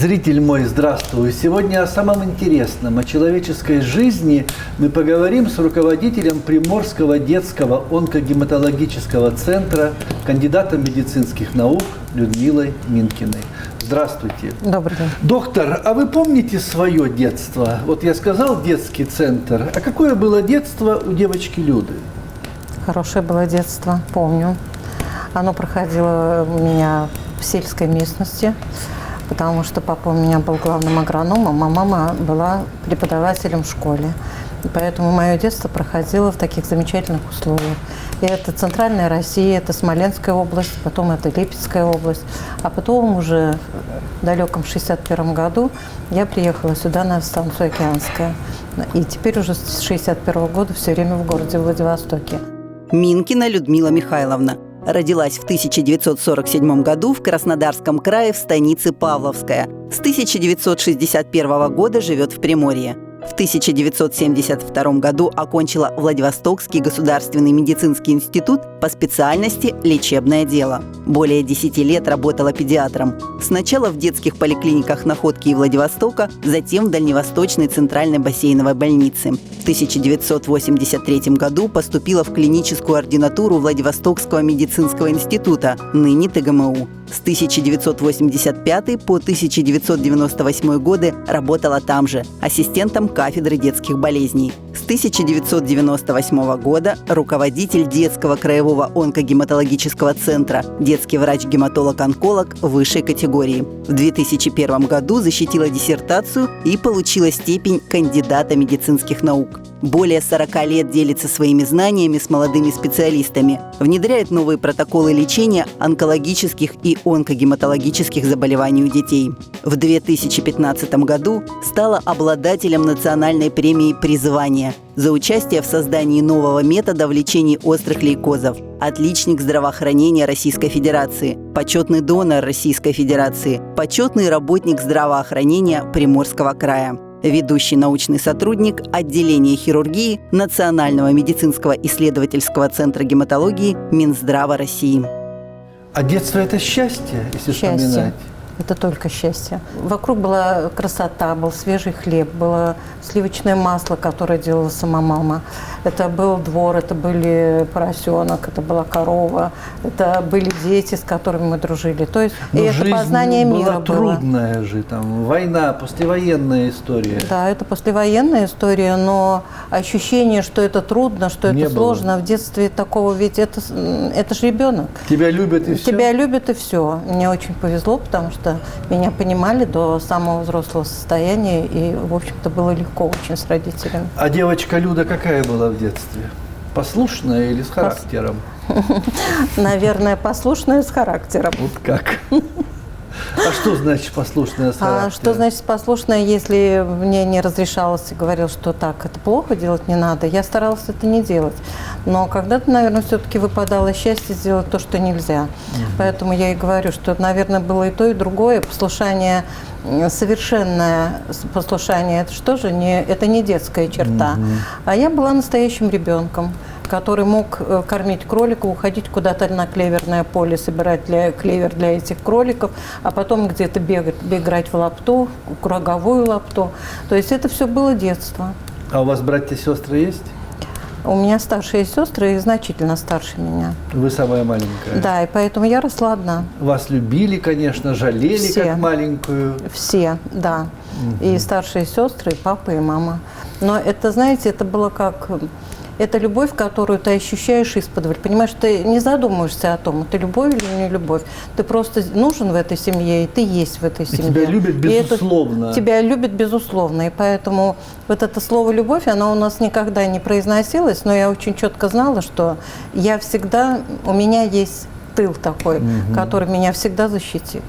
Зритель мой, здравствуй! Сегодня о самом интересном, о человеческой жизни мы поговорим с руководителем Приморского детского онкогематологического центра, кандидатом медицинских наук Людмилой Минкиной. Здравствуйте. Добрый день. Доктор, а вы помните свое детство? Вот я сказал детский центр, а какое было детство у девочки Люды? Хорошее было детство, помню. Оно проходило у меня в сельской местности, потому что папа у меня был главным агрономом, а мама была преподавателем в школе. И поэтому мое детство проходило в таких замечательных условиях. И это центральная Россия, это Смоленская область, потом это Липецкая область. А потом уже в далеком 1961 году я приехала сюда на станцию Океанская. И теперь уже с 1961 года все время в городе Владивостоке. Минкина Людмила Михайловна. Родилась в 1947 году в Краснодарском крае в станице Павловская. С 1961 года живет в Приморье. В 1972 году окончила Владивостокский государственный медицинский институт по специальности «Лечебное дело». Более 10 лет работала педиатром. Сначала в детских поликлиниках Находки и Владивостока, затем в Дальневосточной центральной бассейновой больнице. В 1983 году поступила в клиническую ординатуру Владивостокского медицинского института, ныне ТГМУ. С 1985 по 1998 годы работала там же, ассистентом кафедры детских болезней. С 1998 года руководитель детского краевого онкогематологического центра, детский врач-гематолог-онколог высшей категории. В 2001 году защитила диссертацию и получила степень кандидата медицинских наук. Более 40 лет делится своими знаниями с молодыми специалистами, внедряет новые протоколы лечения онкологических и онкогематологических заболеваний у детей. В 2015 году стала обладателем национальной премии «Призвание» за участие в создании нового метода в лечении острых лейкозов, отличник здравоохранения Российской Федерации, почетный донор Российской Федерации, почетный работник здравоохранения Приморского края. Ведущий научный сотрудник отделения хирургии Национального медицинского исследовательского центра гематологии Минздрава России. А детство – это счастье, если вспоминать? Это только счастье. Вокруг была красота, был свежий хлеб, было сливочное масло, которое делала сама мама. Это был двор, это были поросенок, это была корова, это были дети, с которыми мы дружили. То есть и это познание мира было. Трудная же, там, война, послевоенная история. Да, это послевоенная история, но ощущение, что это трудно, что это сложно, в детстве такого, ведь это же ребенок. Тебя любят и все? Тебя любят и все. Мне очень повезло, потому что меня понимали до самого взрослого состояния, и, в общем-то, было легко очень с родителями. А девочка Люда какая была в детстве? Послушная или с характером? Наверное, послушная с характером. Вот как? А что значит послушная с характером? Что значит послушная, если мне не разрешалось и говорил, что так, это плохо, делать не надо, я старалась это не делать. Но когда-то, наверное, все-таки выпадало счастье сделать то, что нельзя. Поэтому я и говорю, что, наверное, было и то, и другое. Послушание, совершенное послушание, это что же? Это не детская черта. А я была настоящим ребенком, который мог кормить кролика, уходить куда-то на клеверное поле, собирать клевер для этих кроликов, а потом где-то бегать в лапту, круговую лапту. То есть это все было детство. А у вас братья и сестры есть? У меня старшие сестры и значительно старше меня. Вы самая маленькая? Да, и поэтому я росла одна. Вас любили, конечно, жалели все, как маленькую? Все, да. И старшие сестры, и папа, и мама. Но это, знаете, это было как... Это любовь, которую ты ощущаешь исподволь. Понимаешь, ты не задумываешься о том, это любовь или не любовь. Ты просто нужен в этой семье, и ты есть в этой семье. И тебя любят безусловно. Тебя любят безусловно. И поэтому вот это слово «любовь», оно у нас никогда не произносилось, но я очень четко знала, что я всегда, у меня есть тыл такой, который меня всегда защитит.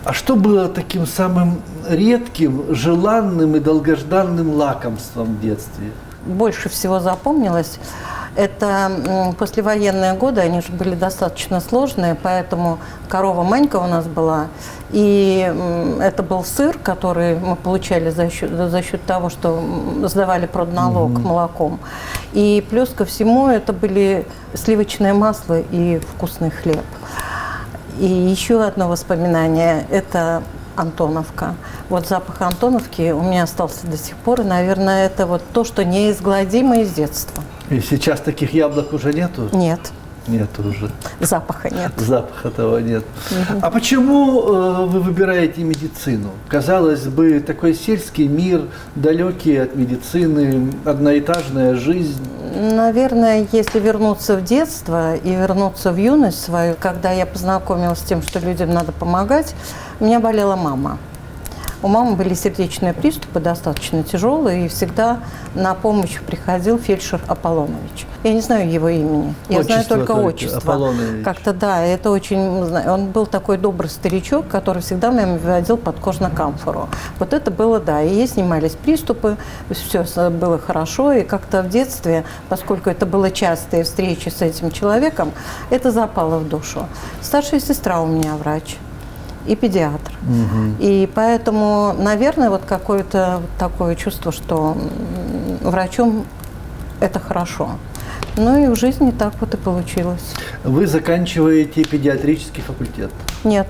А что было таким самым редким, желанным и долгожданным лакомством в детстве? Больше всего запомнилось, это послевоенные годы, они же были достаточно сложные, поэтому корова Манька у нас была, и это был сыр, который мы получали за счет того, что сдавали продналог молоком. И плюс ко всему это были сливочное масло и вкусный хлеб. И еще одно воспоминание – это Антоновка. Вот запах Антоновки у меня остался до сих пор. И, наверное, это вот то, что неизгладимо из детства. И сейчас таких яблок уже нету? Нет, Нет уже. запаха нет. Запаха того нет. А почему вы выбираете медицину? Казалось бы, такой сельский мир, далекий от медицины, одноэтажная жизнь. Наверное, если вернуться в детство и вернуться в юность свою, когда я познакомилась с тем, что людям надо помогать, у меня болела мама. У мамы были сердечные приступы достаточно тяжелые, и всегда на помощь приходил фельдшер Аполлонович. Я не знаю его имени, я знаю только отчество. Аполлонович. Как-то да, это очень... Он был такой добрый старичок, который всегда меня вводил под кожно-камфору. Вот это было, да, и ей снимались приступы, все было хорошо, и как-то в детстве, поскольку это было частые встречи с этим человеком, это запало в душу. Старшая сестра у меня врач и педиатр. И поэтому, наверное, вот какое-то такое чувство, что врачом это хорошо. Ну и в жизни так вот и получилось. Вы заканчиваете педиатрический факультет? Нет.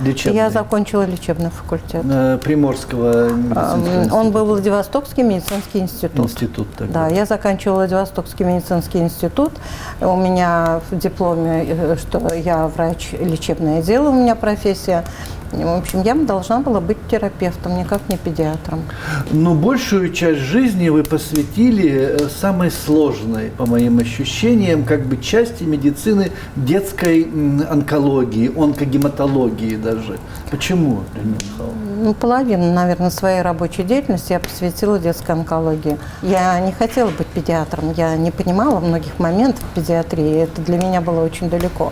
Лечебный? Я закончила лечебный факультет. Приморского медицинского института. Он был Владивостокский медицинский институт. Институт такой. Да, я заканчивала Владивостокский медицинский институт. У меня в дипломе, что я врач лечебное дело, у меня профессия. В общем, я должна была быть терапевтом, никак не педиатром. Но большую часть жизни вы посвятили самой сложной, по моим ощущениям, как бы части медицины детской онкологии, онкогематологии даже. Почему, Людмила Михайловна? Половину, наверное, своей рабочей деятельности я посвятила детской онкологии. Я не хотела быть педиатром, я не понимала многих моментов в педиатрии, это для меня было очень далеко.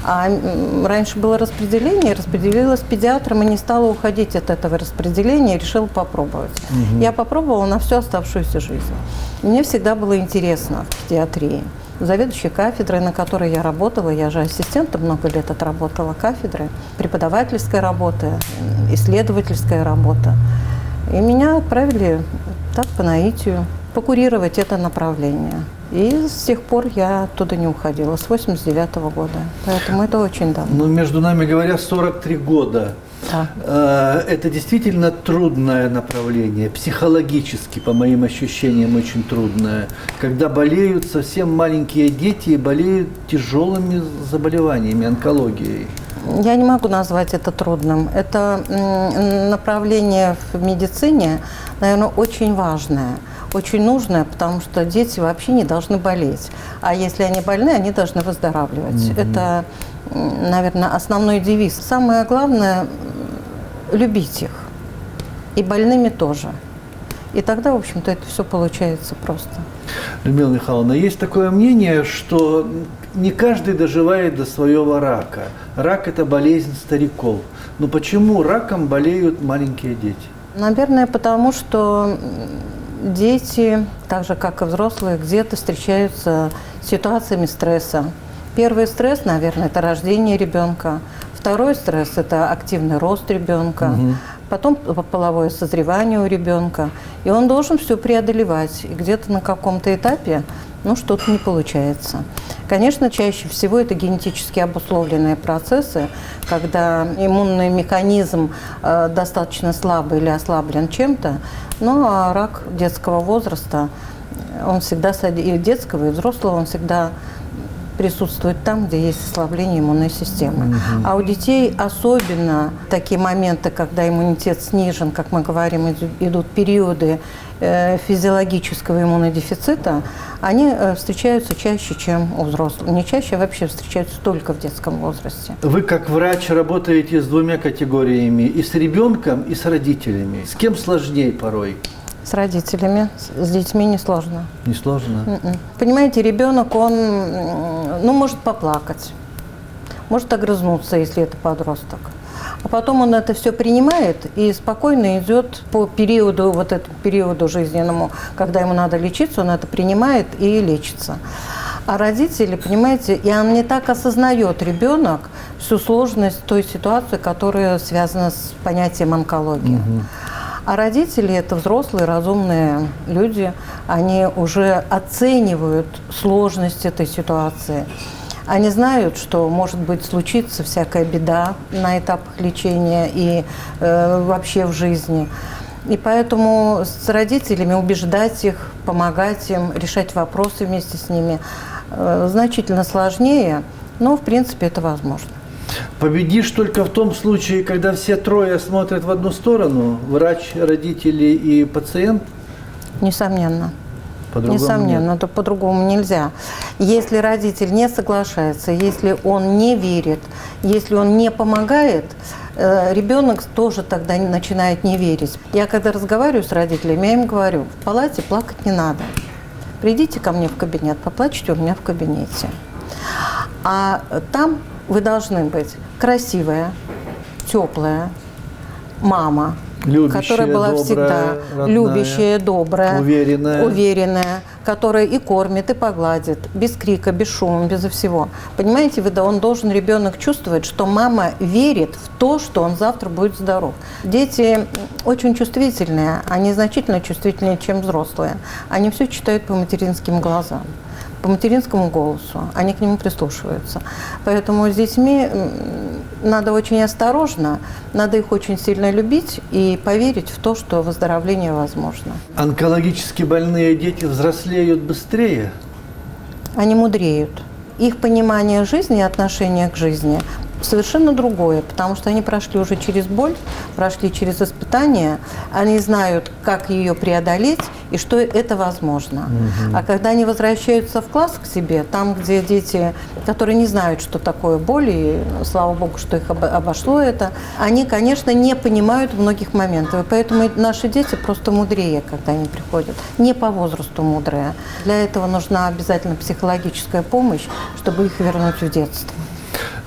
А раньше было распределение, распределилась педиатром и не стала уходить от этого распределения, решила попробовать. Я попробовала на всю оставшуюся жизнь. Мне всегда было интересно в педиатрии. Заведующей кафедрой, на которой я работала, я же ассистентом много лет отработала кафедры, преподавательская работа, исследовательская работа. И меня отправили так по наитию покурировать это направление. И с тех пор я оттуда не уходила, с 89-го года. Поэтому это очень давно. Ну, между нами говоря, 43 года. Да. Это действительно трудное направление, психологически, по моим ощущениям, очень трудное. Когда болеют совсем маленькие дети и болеют тяжелыми заболеваниями, онкологией. Я не могу назвать это трудным. Это направление в медицине, наверное, очень важное. Очень нужное, потому что дети вообще не должны болеть. А если они больны, они должны выздоравливать. Это, наверное, основной девиз. Самое главное – любить их. И больными тоже. И тогда, в общем-то, это все получается просто. Людмила Михайловна, есть такое мнение, что не каждый доживает до своего рака. Рак – это болезнь стариков. Но почему раком болеют маленькие дети? Наверное, потому что дети, так же, как и взрослые, где-то встречаются с ситуациями стресса. Первый стресс, наверное, это рождение ребенка. Второй стресс – это активный рост ребенка. Потом половое созревание у ребенка. И он должен все преодолевать. И где-то на каком-то этапе что-то не получается. Конечно, чаще всего это генетически обусловленные процессы, когда иммунный механизм достаточно слабый или ослаблен чем-то. А рак детского возраста, он всегда, и детского, и взрослого, он всегда присутствует там, где есть ослабление иммунной системы. А у детей особенно такие моменты, когда иммунитет снижен, как мы говорим, идут периоды физиологического иммунодефицита, они встречаются чаще, чем у взрослых. Не чаще, а вообще встречаются только в детском возрасте. Вы как врач работаете с двумя категориями, и с ребенком, и с родителями. С кем сложнее порой? С родителями, с детьми несложно. Несложно? Понимаете, ребенок, он может поплакать, может огрызнуться, если это подросток. А потом он это все принимает и спокойно идет по периоду, этому периоду жизненному, когда ему надо лечиться, он это принимает и лечится. А родители, понимаете, и он не так осознает, ребенок, всю сложность той ситуации, которая связана с понятием онкологии. А родители – это взрослые, разумные люди, они уже оценивают сложность этой ситуации. Они знают, что может быть случиться всякая беда на этапах лечения и вообще в жизни. И поэтому с родителями убеждать их, помогать им, решать вопросы вместе с ними значительно сложнее, но в принципе это возможно. Победишь только в том случае, когда все трое смотрят в одну сторону, врач, родители и пациент? Несомненно. По-другому Несомненно, нет. это по-другому нельзя. Если родитель не соглашается, если он не верит, если он не помогает, ребенок тоже тогда начинает не верить. Я когда разговариваю с родителями, я им говорю, в палате плакать не надо. Придите ко мне в кабинет, поплачьте у меня в кабинете. А там вы должны быть красивая, теплая мама, Любящая, которая была добрая, всегда родная, любящая, добрая, уверенная, которая и кормит, и погладит, без крика, без шума, безо всего. Понимаете, он должен, ребенок, чувствовать, что мама верит в то, что он завтра будет здоров. Дети очень чувствительные, они значительно чувствительнее, чем взрослые. Они все читают по материнским глазам, по материнскому голосу, они к нему прислушиваются. Поэтому с детьми надо очень осторожно, надо их очень сильно любить и поверить в то, что выздоровление возможно. Онкологически больные дети взрослеют быстрее? Они мудреют. Их понимание жизни и отношение к жизни совершенно другое, потому что они прошли уже через боль, прошли через испытания, они знают, как ее преодолеть и что это возможно. А когда они возвращаются в класс к себе, там, где дети, которые не знают, что такое боль, и слава богу, что их обошло это, они, конечно, не понимают многих моментов. И поэтому наши дети просто мудрее, когда они приходят. Не по возрасту мудрые. Для этого нужна обязательно психологическая помощь, чтобы их вернуть в детство.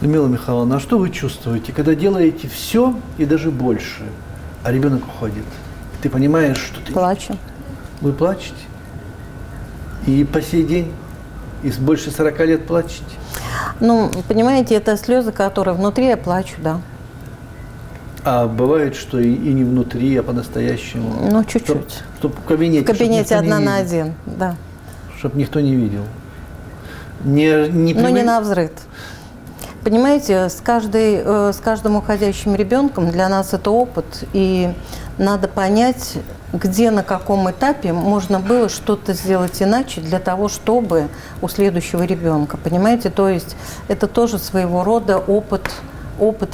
Людмила Михайловна, а что вы чувствуете, когда делаете все и даже больше, а ребенок уходит? Ты понимаешь, что ты... Плачу. Вы плачете? И по сей день? И с больше 40 лет плачете? Ну, понимаете, это слезы, которые внутри, я плачу, да. А бывает, что и не внутри, а по-настоящему? Ну, чуть-чуть. Чтоб в кабинете. В кабинете одна на один, да. Чтобы никто не видел. Но не навзрыд. Понимаете, с каждым уходящим ребенком для нас это опыт, и надо понять, где, на каком этапе можно было что-то сделать иначе для того, чтобы у следующего ребенка, понимаете, то есть это тоже своего рода опыт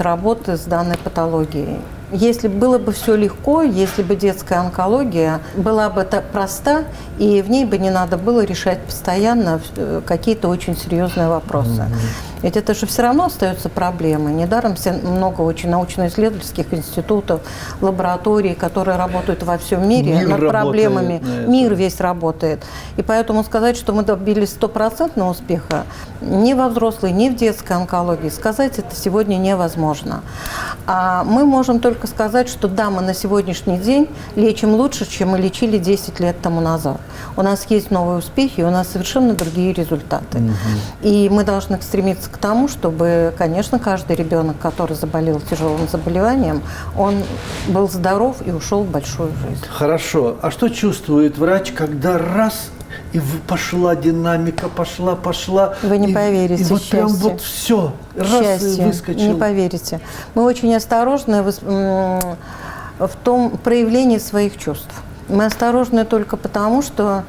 работы с данной патологией. Если было бы все легко, если бы детская онкология была бы проста, и в ней бы не надо было решать постоянно какие-то очень серьезные вопросы. Ведь это же все равно остаются проблемы. Недаром много очень научно-исследовательских институтов, лабораторий, которые работают во всем мире над проблемами. Мир весь работает. И поэтому сказать, что мы добились стопроцентного успеха ни во взрослой, ни в детской онкологии, сказать это сегодня невозможно. А мы можем только сказать, что да, мы на сегодняшний день лечим лучше, чем мы лечили 10 лет тому назад. У нас есть новые успехи, у нас совершенно другие результаты. И мы должны стремиться к тому, чтобы, конечно, каждый ребенок, который заболел тяжелым заболеванием, он был здоров и ушел в большую жизнь. Хорошо. А что чувствует врач, когда раз и пошла динамика, пошла. Вы не поверите, и вот счастье. прям вот все, раз Счастье, и выскочил. не поверите. Мы очень осторожны в том проявлении своих чувств. Мы осторожны только потому, что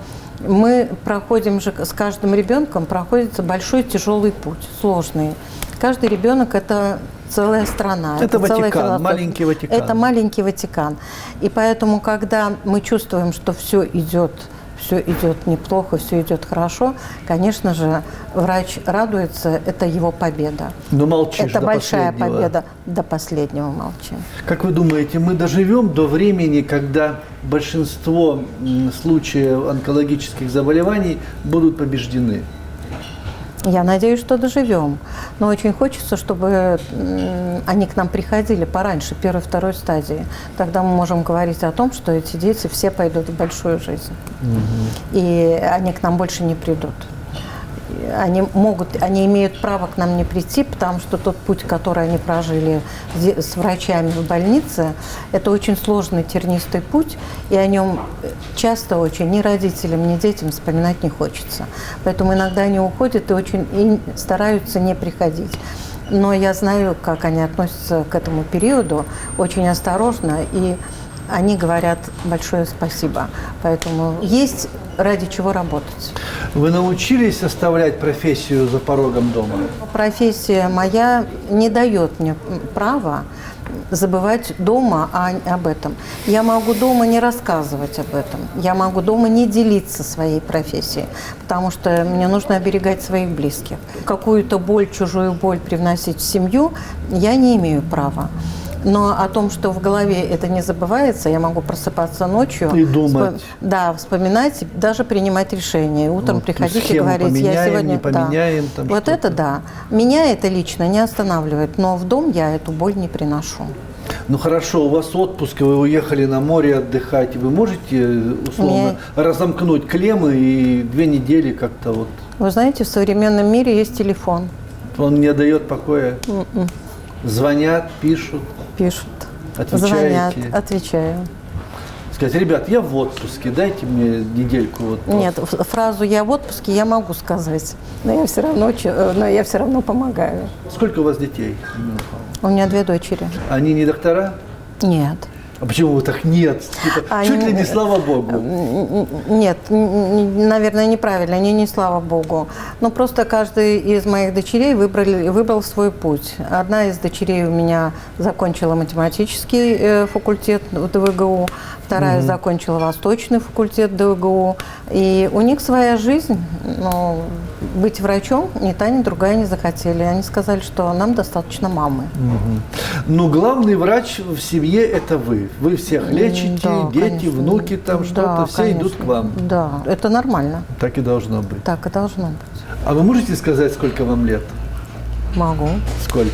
мы проходим же, с каждым ребенком проходится большой тяжелый путь, сложный. Каждый ребенок – это целая страна. Это целая Ватикан, философия. маленький Ватикан. Это маленький Ватикан. И поэтому, когда мы чувствуем, что все идет неплохо, все идет хорошо, конечно же, врач радуется, это его победа. Но молчишь это до большая последнего. Победа, до последнего молчим. Как вы думаете, мы доживем до времени, когда большинство случаев онкологических заболеваний будут побеждены? Я надеюсь, что доживем. Но очень хочется, чтобы они к нам приходили пораньше, первой, второй стадии. Тогда мы можем говорить о том, что эти дети все пойдут в большую жизнь. И они к нам больше не придут. они имеют право к нам не прийти, потому что тот путь, который они прожили с врачами в больнице, это очень сложный тернистый путь, и о нем часто очень ни родителям, ни детям вспоминать не хочется. Поэтому иногда они уходят и стараются не приходить. Но я знаю, как они относятся к этому периоду, очень осторожно, и они говорят большое спасибо. Поэтому есть ради чего работать. Вы научились оставлять профессию за порогом дома? Профессия моя не дает мне права забывать дома об этом. Я могу дома не рассказывать об этом. Я могу дома не делиться своей профессией, потому что мне нужно оберегать своих близких. Какую-то боль, чужую боль привносить в семью я не имею права. Но о том, что в голове это не забывается, я могу просыпаться ночью. И думать. Вспоминать, даже принимать решения. Утром приходить и говорить, я сегодня... Не поменяем, там вот это да. Меня это лично не останавливает, но в дом я эту боль не приношу. Ну хорошо, у вас отпуск, вы уехали на море отдыхать. Вы можете, условно, разомкнуть клеммы и 2 недели как-то вот... Вы знаете, в современном мире есть телефон. Он не дает покоя? Звонят, пишут? Пишут. Отвечаете? Звонят, отвечаю. Сказать, ребят, я в отпуске, дайте мне недельку. Вот нет, фразу «я в отпуске» я могу сказать, но я все равно помогаю. Сколько у вас детей? У меня 2 дочери. Они не доктора? Нет. А почему вы так нет? Чуть ли не слава Богу. Нет, наверное, неправильно, они не слава Богу. Но просто каждый из моих дочерей выбрал свой путь. Одна из дочерей у меня закончила математический факультет ДВГУ, вторая закончила Восточный факультет ДВГУ. И у них своя жизнь, но быть врачом ни та, ни другая не захотели. Они сказали, что нам достаточно мамы. Но главный врач в семье – это вы. Вы всех лечите, да, дети, конечно. внуки, там что-то, все конечно. идут к вам. Да, это нормально. Так и должно быть. Так и должно быть. А вы можете сказать, сколько вам лет? Могу. Сколько?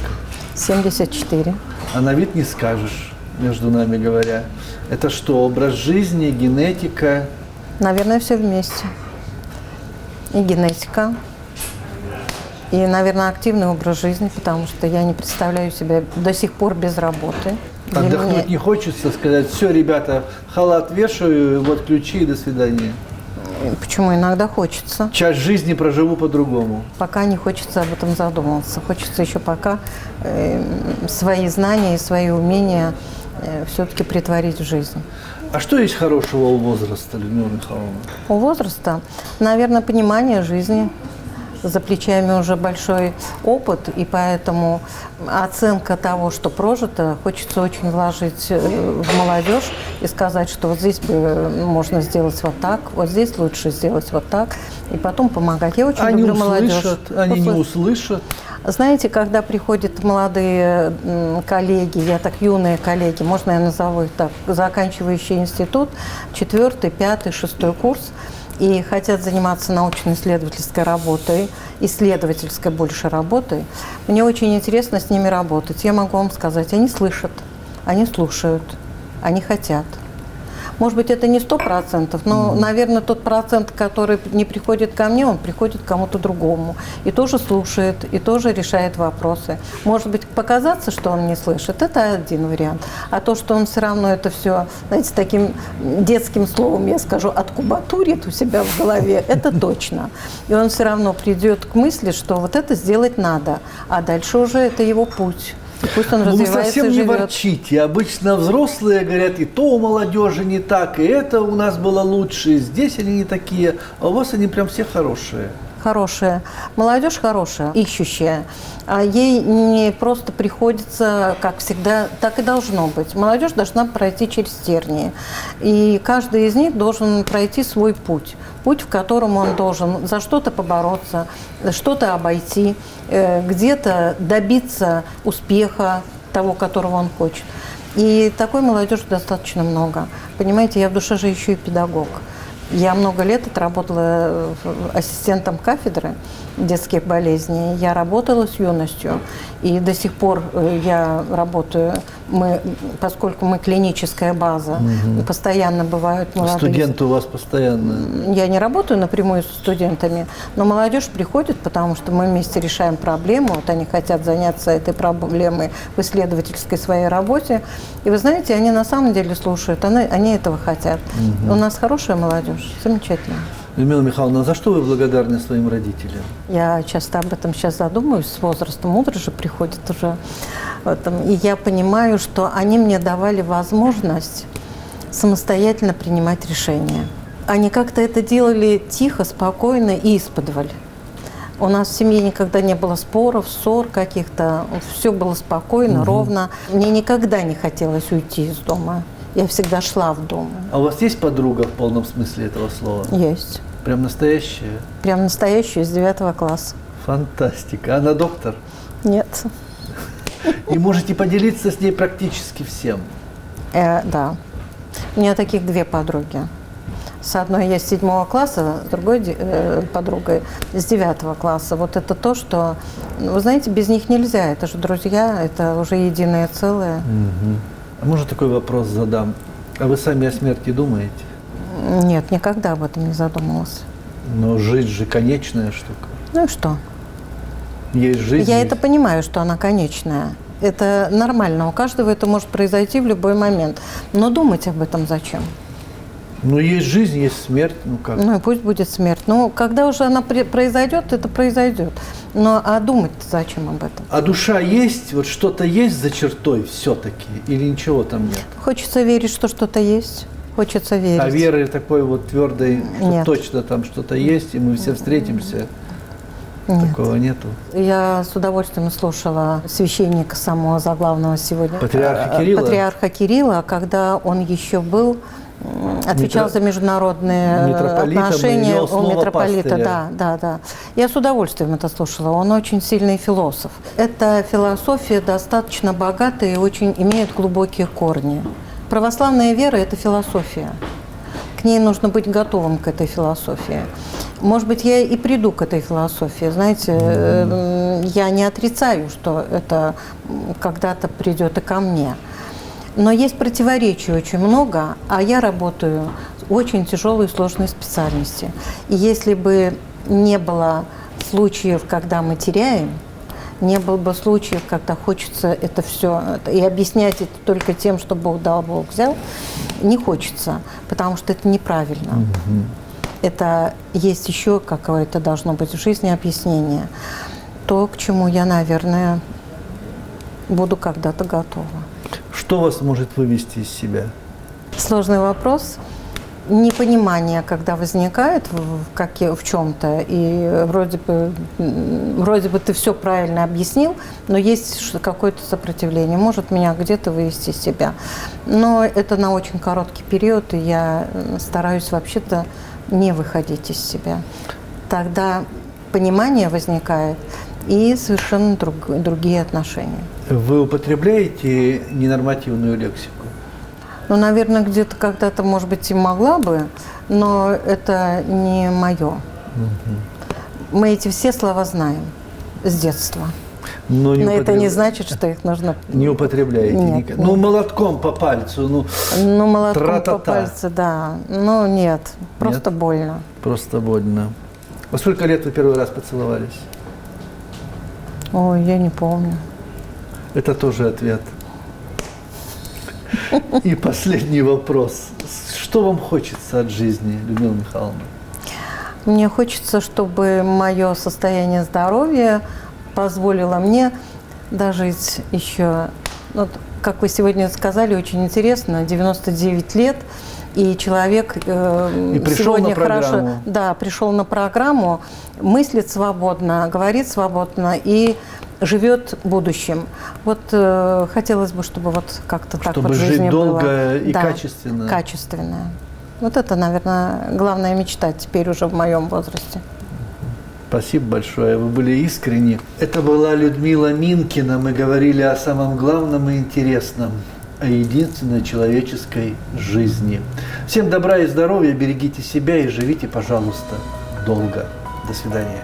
74. А на вид не скажешь, между нами говоря. Это что, образ жизни, генетика? Наверное, все вместе. И генетика, и, наверное, активный образ жизни, потому что я не представляю себя до сих пор без работы. Отдохнуть не хочется, сказать, все, ребята, халат вешаю, вот ключи и до свидания. Почему? Иногда хочется. Часть жизни проживу по-другому. Пока не хочется об этом задумываться. Хочется еще пока свои знания и свои умения все-таки притворить в жизнь. А что есть хорошего у возраста, Людмила Михайловна? У возраста, наверное, понимание жизни. За плечами уже большой опыт, и поэтому оценка того, что прожито, хочется очень вложить в молодежь и сказать, что вот здесь можно сделать вот так, вот здесь лучше сделать вот так, и потом помогать. Я очень люблю молодежь. Они не услышат. Знаете, когда приходят молодые коллеги, я так юные коллеги, можно я назову их так, заканчивающие институт, 4-й, 5-й, 6-й курс, и хотят заниматься научно-исследовательской работой, исследовательской больше работой, мне очень интересно с ними работать. Я могу вам сказать, они слышат, они слушают, они хотят. Может быть, это не 100%, но, наверное, тот процент, который не приходит ко мне, он приходит к кому-то другому. И тоже слушает, и тоже решает вопросы. Может быть, показаться, что он не слышит, это один вариант. А то, что он все равно это все, знаете, таким детским словом, я скажу, откубатурит у себя в голове, это точно. И он все равно придет к мысли, что вот это сделать надо, а дальше уже это его путь. И пусть он развивается, вы совсем не живет. ворчите. Обычно взрослые говорят, и то у молодежи не так, и это у нас было лучше, и здесь они не такие. А у вас они прям все хорошие. Хорошая. Молодежь хорошая, ищущая. А ей не просто приходится, как всегда, так и должно быть. Молодежь должна пройти через тернии. И каждый из них должен пройти свой путь. Путь, в котором он должен за что-то побороться, что-то обойти, где-то добиться успеха того, которого он хочет. И такой молодежи достаточно много. Понимаете, я в душе же еще и педагог. Я много лет отработала ассистентом кафедры детских болезней. Я работала с юностью, и до сих пор я работаю поскольку мы клиническая база, постоянно бывают молодые. Студенты у вас постоянно? Я не работаю напрямую с студентами, но молодежь приходит, потому что мы вместе решаем проблему. Вот они хотят заняться этой проблемой в исследовательской своей работе. И вы знаете, они на самом деле слушают, они этого хотят. У нас хорошая молодежь, замечательно. Людмила Михайловна, за что вы благодарны своим родителям? Я часто об этом сейчас задумываюсь, с возрастом мудрость же приходит уже в этом. И я понимаю, что они мне давали возможность самостоятельно принимать решения. Они как-то это делали тихо, спокойно и исподволь. У нас в семье никогда не было споров, ссор каких-то. Все было спокойно, ровно. Мне никогда не хотелось уйти из дома. Я всегда шла в дом. А у вас есть подруга в полном смысле этого слова? Есть. Прям настоящая? Прям настоящую из 9 класса. Фантастика. Она доктор? Нет. И можете поделиться с ней практически всем? Да. У меня таких 2 подруги. С одной я с 7 класса, с другой подругой с 9 класса. Вот это то, что, вы знаете, без них нельзя. Это же друзья, это уже единое целое. А может, такой вопрос задам? А вы сами о смерти думаете? Нет, никогда об этом не задумывалась. Но жизнь же конечная штука. Ну и что? Есть жизнь. Я это понимаю, что она конечная. Это нормально. У каждого это может произойти в любой момент. Но думать об этом зачем? Ну, есть жизнь, есть смерть. Ну, как? Ну и пусть будет смерть. Но когда уже она произойдет, это произойдет. Но а думать-то зачем об этом? А душа есть? Вот что-то есть за чертой все-таки? Или ничего там нет? Хочется верить, что что-то есть. Хочется верить. А веры такой вот твердой, что Нет. точно там что-то есть, и мы все встретимся? Нет. Такого нету. Я с удовольствием слушала священника самого заглавного сегодня. Патриарха Кирилла? Патриарха Кирилла, когда он еще был, отвечал за международные отношения у митрополита. Да. Я с удовольствием это слушала. Он очень сильный философ. Эта философия достаточно богатая и очень имеет глубокие корни. Православная вера – это философия. К ней нужно быть готовым к этой философии. Может быть, я и приду к этой философии. Знаете, я не отрицаю, что это когда-то придет и ко мне. Но есть противоречий очень много, а я работаю в очень тяжелой и сложной специальности. И если бы не было случаев, когда мы теряем, не было бы случаев, когда хочется это все, и объяснять это только тем, что Бог дал, Бог взял, не хочется, потому что это неправильно. Это есть еще какое-то должно быть в жизни объяснение. То, к чему я, наверное, буду когда-то готова. Что вас может вывести из себя? Сложный вопрос. Непонимание, когда возникает в чем-то, и вроде бы ты все правильно объяснил, но есть какое-то сопротивление, может меня где-то вывести из себя. Но это на очень короткий период, и я стараюсь вообще-то не выходить из себя. Тогда понимание возникает и совершенно другие отношения. Вы употребляете ненормативную лексику? Ну, наверное, где-то когда-то, может быть, и могла бы, но это не мое. Мы эти все слова знаем с детства. Но это не значит, что их нужно... Не употребляете? Нет. Ну, молотком по пальцу, Ну, молотком по пальцу, да. Ну, нет, просто больно. Просто больно. Во сколько лет вы первый раз поцеловались? Ой, я не помню. Это тоже ответ. И последний вопрос. Что вам хочется от жизни, Людмила Михайловна? Мне хочется, чтобы мое состояние здоровья позволило мне дожить еще, вот, как вы сегодня сказали, очень интересно, 99 лет, и человек сегодня хорошо, пришел на программу, мыслит свободно, говорит свободно и живет будущим. Вот хотелось бы, чтобы вот как-то так вот в жизни было. Чтобы жить долго и качественно. Качественно. Вот это, наверное, главная мечта теперь уже в моем возрасте. Спасибо большое, вы были искренни. Это была Людмила Минкина. Мы говорили о самом главном и интересном, о единственной человеческой жизни. Всем добра и здоровья, берегите себя и живите, пожалуйста, долго. До свидания.